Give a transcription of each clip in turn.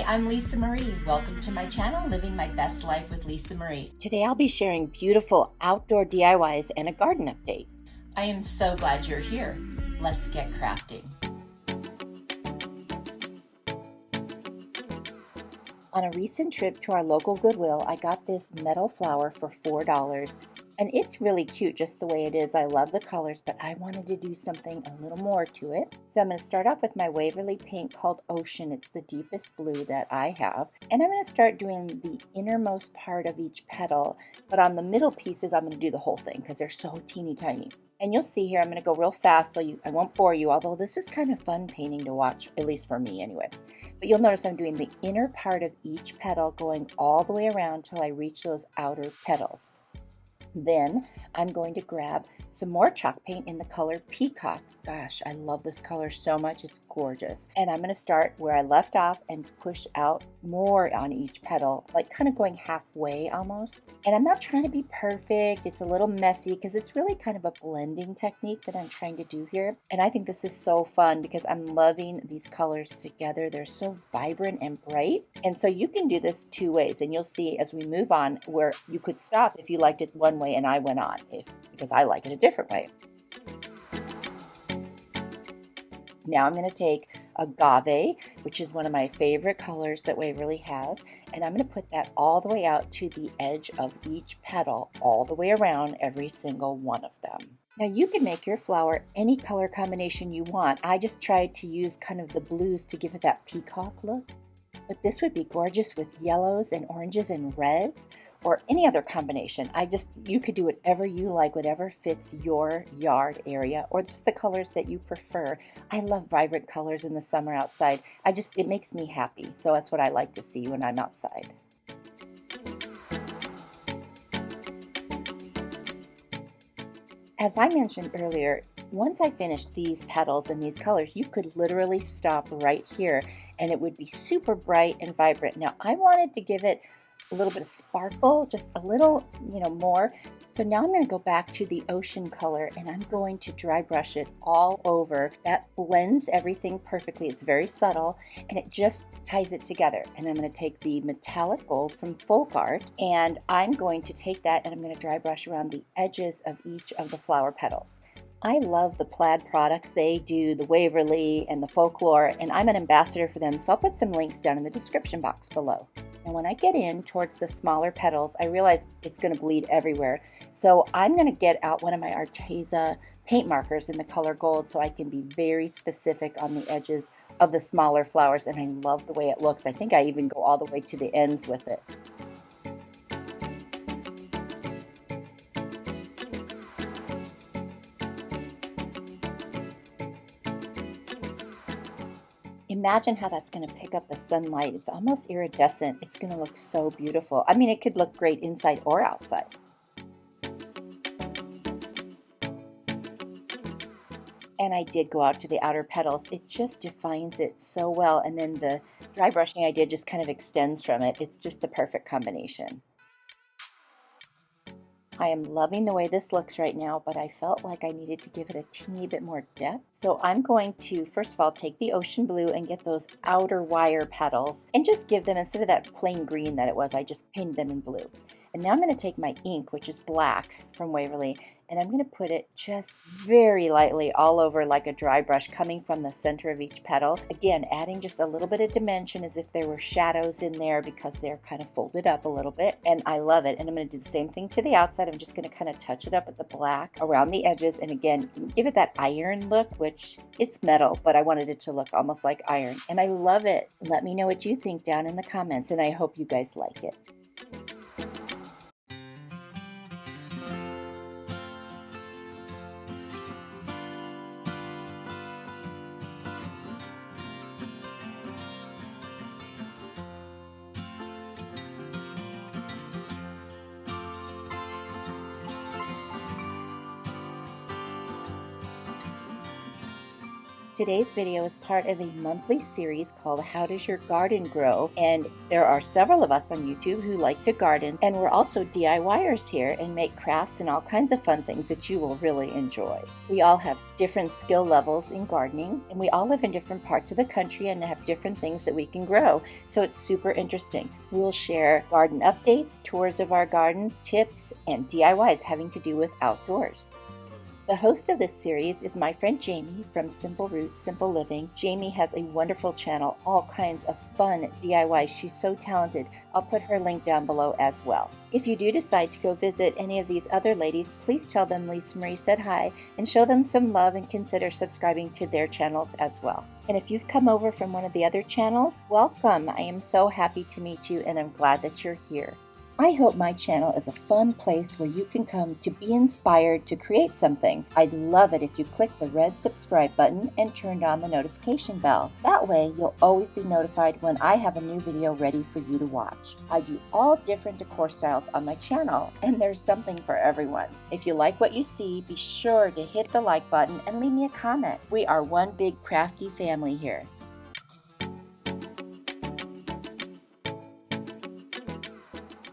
I'm Lisa Marie. Welcome to my channel, Living My Best Life with Lisa Marie. Today I'll be sharing beautiful outdoor DIYs and a garden update. I am so glad you're here. Let's get crafting. On a recent trip to our local Goodwill, I got this metal flower for $4. And it's really cute just the way it is. I love the colors, but I wanted to do something a little more to it. So I'm going to start off with my Waverly paint called Ocean. It's the deepest blue that I have. And I'm going to start doing the innermost part of each petal. But on the middle pieces, I'm going to do the whole thing because they're so teeny tiny. And you'll see here, I'm going to go real fast so I won't bore you, although this is kind of fun painting to watch, at least for me anyway. But you'll notice I'm doing the inner part of each petal going all the way around till I reach those outer petals. Then I'm going to grab some more chalk paint in the color Peacock. Gosh, I love this color so much. It's gorgeous. And I'm going to start where I left off and push out more on each petal, like kind of going halfway almost. And I'm not trying to be perfect. It's a little messy because it's really kind of a blending technique that I'm trying to do here. And I think this is so fun because I'm loving these colors together. They're so vibrant and bright. And so you can do this two ways. And you'll see as we move on where you could stop if you liked it one way and I went on because I like it a different way. Now I'm going to take Agave, which is one of my favorite colors that Waverly has, and I'm going to put that all the way out to the edge of each petal, all the way around every single one of them. Now you can make your flower any color combination you want. I just tried to use kind of the blues to give it that peacock look, but this would be gorgeous with yellows and oranges and reds, or any other combination. You could do whatever you like, whatever fits your yard area, or just the colors that you prefer. I love vibrant colors in the summer outside. It makes me happy. So that's what I like to see when I'm outside. As I mentioned earlier, once I finished these petals and these colors, you could literally stop right here and it would be super bright and vibrant. Now I wanted to give it a little bit of sparkle, just a little, more. So now I'm going to go back to the ocean color and I'm going to dry brush it all over. That blends everything perfectly. It's very subtle and it just ties it together. And I'm going to take the metallic gold from Folk Art and I'm going to take that and I'm going to dry brush around the edges of each of the flower petals. I love the Plaid products. They do the Waverly and the Folklore, and I'm an ambassador for them, so I'll put some links down in the description box below. And when I get in towards the smaller petals, I realize it's going to bleed everywhere. So I'm going to get out one of my Arteza paint markers in the color gold so I can be very specific on the edges of the smaller flowers, and I love the way it looks. I think I even go all the way to the ends with it. Imagine how that's going to pick up the sunlight. It's almost iridescent. It's going to look so beautiful. I mean, it could look great inside or outside. And I did go out to the outer petals. It just defines it so well. And then the dry brushing I did just kind of extends from it. It's just the perfect combination. I am loving the way this looks right now, but I felt like I needed to give it a teeny bit more depth. So I'm going to, first of all, take the ocean blue and get those outer wire petals and just give them, instead of that plain green that it was, I just painted them in blue. And now I'm going to take my ink, which is black from Waverly, and I'm going to put it just very lightly all over like a dry brush coming from the center of each petal. Again, adding just a little bit of dimension as if there were shadows in there because they're kind of folded up a little bit. And I love it. And I'm going to do the same thing to the outside. I'm just going to kind of touch it up with the black around the edges. And again, give it that iron look, which it's metal, but I wanted it to look almost like iron. And I love it. Let me know what you think down in the comments. And I hope you guys like it. Today's video is part of a monthly series called How Does Your Garden Grow? And there are several of us on YouTube who like to garden, and we're also DIYers here and make crafts and all kinds of fun things that you will really enjoy. We all have different skill levels in gardening, and we all live in different parts of the country and have different things that we can grow, so it's super interesting. We'll share garden updates, tours of our garden, tips, and DIYs having to do with outdoors. The host of this series is my friend Jamie from Simple Roots, Simple Living. Jamie has a wonderful channel, all kinds of fun DIYs. She's so talented. I'll put her link down below as well. If you do decide to go visit any of these other ladies, please tell them Lisa Marie said hi and show them some love and consider subscribing to their channels as well. And if you've come over from one of the other channels, welcome. I am so happy to meet you and I'm glad that you're here. I hope my channel is a fun place where you can come to be inspired to create something. I'd love it if you click the red subscribe button and turned on the notification bell. That way you'll always be notified when I have a new video ready for you to watch. I do all different decor styles on my channel, and there's something for everyone. If you like what you see, be sure to hit the like button and leave me a comment. We are one big crafty family here.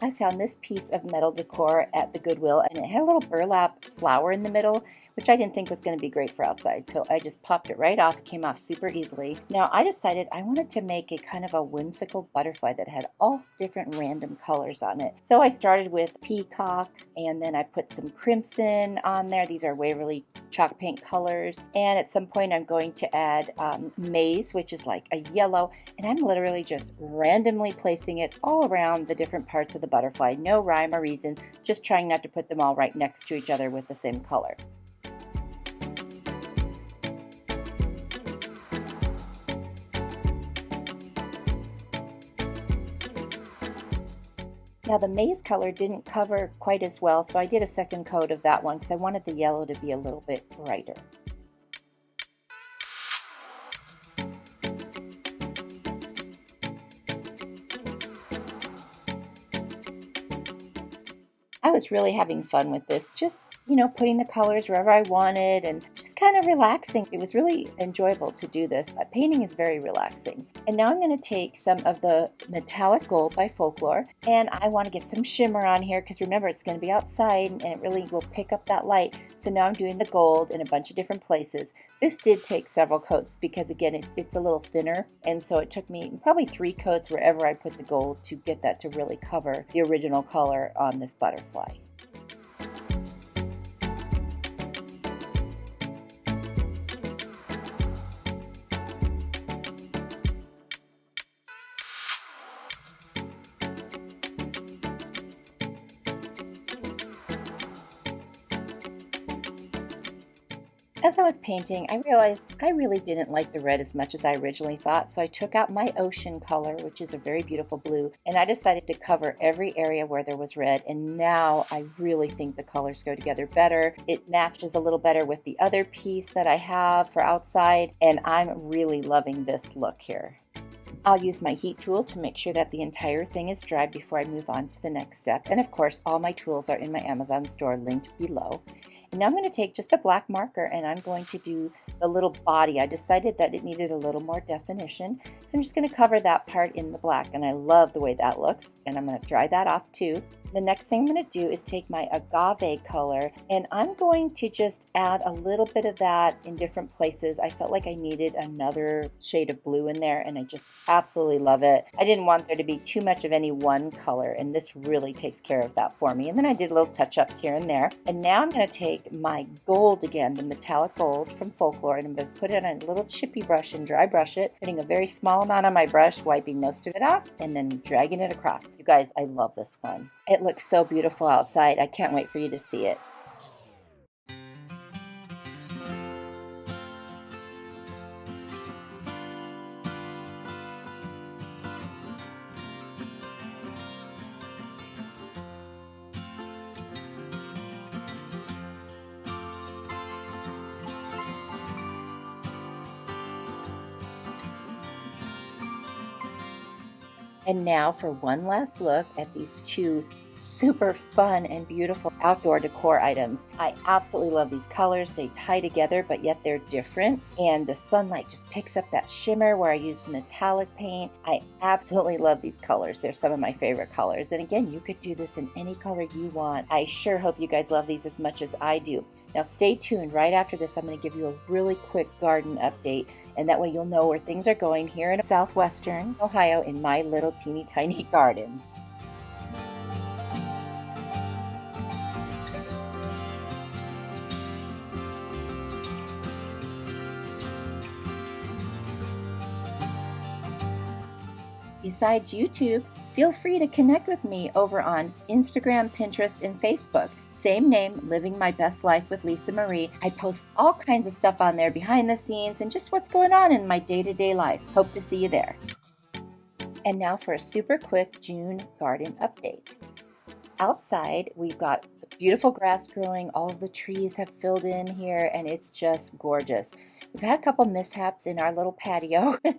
I found this piece of metal decor at the Goodwill, and it had a little burlap flower in the middle, which I didn't think was going to be great for outside, so I just popped it right off. It came off super easily. Now I decided I wanted to make a kind of a whimsical butterfly that had all different random colors on it. So I started with peacock, and then I put some crimson on there. These are Waverly chalk paint colors, and at some point I'm going to add maize, which is like a yellow, and I'm literally just randomly placing it all around the different parts of the butterfly. No rhyme or reason, just trying not to put them all right next to each other with the same color. Now the maize color didn't cover quite as well, so I did a second coat of that one because I wanted the yellow to be a little bit brighter. I was really having fun with this, just, putting the colors wherever I wanted and just kind of relaxing. It was really enjoyable to do this. Painting is very relaxing. And now I'm going to take some of the metallic gold by Folklore, and I want to get some shimmer on here because remember it's going to be outside and it really will pick up that light. So now I'm doing the gold in a bunch of different places. This did take several coats because again it's a little thinner, and so it took me probably 3 coats wherever I put the gold to get that to really cover the original color on this butterfly. As I was painting, I realized I really didn't like the red as much as I originally thought, so I took out my ocean color, which is a very beautiful blue, and I decided to cover every area where there was red, and now I really think the colors go together better. It matches a little better with the other piece that I have for outside, and I'm really loving this look here. I'll use my heat tool to make sure that the entire thing is dry before I move on to the next step, and of course all my tools are in my Amazon store linked below. And now I'm going to take just a black marker and I'm going to do the little body. I decided that it needed a little more definition, so I'm just going to cover that part in the black, and I love the way that looks, and I'm going to dry that off too. The next thing I'm going to do is take my agave color, and I'm going to just add a little bit of that in different places. I felt like I needed another shade of blue in there, and I just absolutely love it. I didn't want there to be too much of any one color, and this really takes care of that for me. And then I did little touch-ups here and there. And now I'm going to take my gold again, the metallic gold from Folklore, and I'm going to put it on a little chippy brush and dry brush it, putting a very small amount on my brush, wiping most of it off, and then dragging it across. You guys, I love this one. It looks so beautiful outside. I can't wait for you to see it. And now for one last look at these two super fun and beautiful outdoor decor items. I absolutely love these colors. They tie together, but yet they're different. And the sunlight just picks up that shimmer where I used metallic paint. I absolutely love these colors. They're some of my favorite colors. And again, you could do this in any color you want. I sure hope you guys love these as much as I do. Now stay tuned. Right after this, I'm going to give you a really quick garden update, and that way you'll know where things are going here in southwestern Ohio in my little teeny tiny garden. Besides YouTube, feel free to connect with me over on Instagram, Pinterest, and Facebook. Same name, Living My Best Life with Lisa Marie. I post all kinds of stuff on there behind the scenes and just what's going on in my day-to-day life. Hope to see you there. And now for a super quick June garden update. Outside, we've got the beautiful grass growing. All of the trees have filled in here, and it's just gorgeous. We've had a couple mishaps in our little patio, but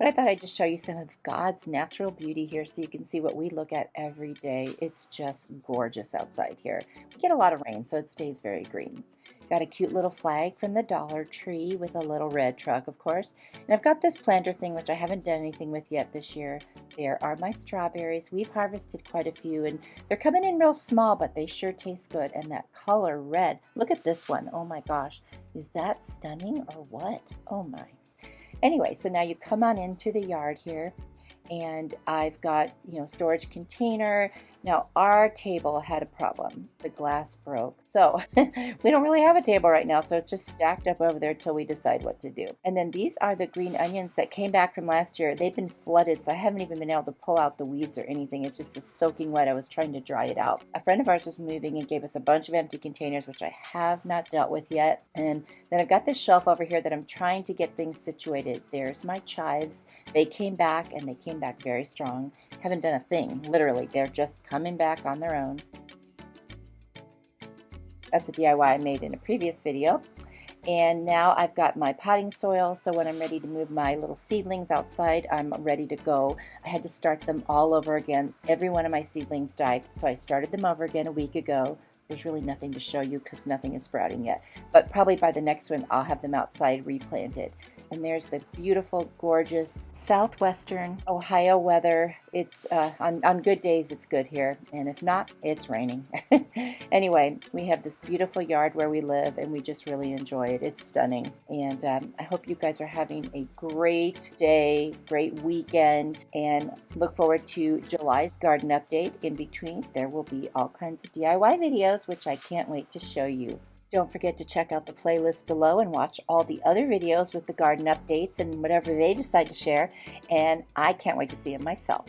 I thought I'd just show you some of God's natural beauty here so you can see what we look at every day. It's just gorgeous outside here. We get a lot of rain, so it stays very green. Got a cute little flag from the Dollar Tree with a little red truck, of course. And I've got this planter thing, which I haven't done anything with yet this year. There are my strawberries. We've harvested quite a few, and they're coming in real small, but they sure taste good. And that color red, look at this one. Oh my gosh, is that stunning or what? Oh my. Anyway, so now you come on into the yard here, and I've got, storage container. Now our table had a problem. The glass broke. So we don't really have a table right now. So it's just stacked up over there till we decide what to do. And then these are the green onions that came back from last year. They've been flooded, so I haven't even been able to pull out the weeds or anything. It just was soaking wet. I was trying to dry it out. A friend of ours was moving and gave us a bunch of empty containers, which I have not dealt with yet. And then I've got this shelf over here that I'm trying to get things situated. There's my chives. They came back, and they came back very strong. Haven't done a thing, literally. They're just coming back on their own. That's a DIY I made in a previous video. And now I've got my potting soil, so when I'm ready to move my little seedlings outside, I'm ready to go. I had to start them all over again. Every one of my seedlings died, so I started them over again a week ago. There's really nothing to show you because nothing is sprouting yet, but probably by the next one I'll have them outside replanted. And there's the beautiful, gorgeous southwestern Ohio weather. It's on good days, it's good here, and if not, it's raining. Anyway, we have this beautiful yard where we live, and we just really enjoy it. It's stunning, and I hope you guys are having a great day, great weekend, and look forward to July's garden update. In between, there will be all kinds of DIY videos, which I can't wait to show you. Don't forget to check out the playlist below and watch all the other videos with the garden updates and whatever they decide to share. And I can't wait to see them myself.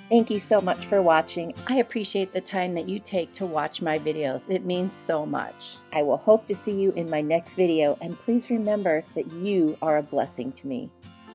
Thank you so much for watching. I appreciate the time that you take to watch my videos. It means so much. I will hope to see you in my next video. And please remember that you are a blessing to me.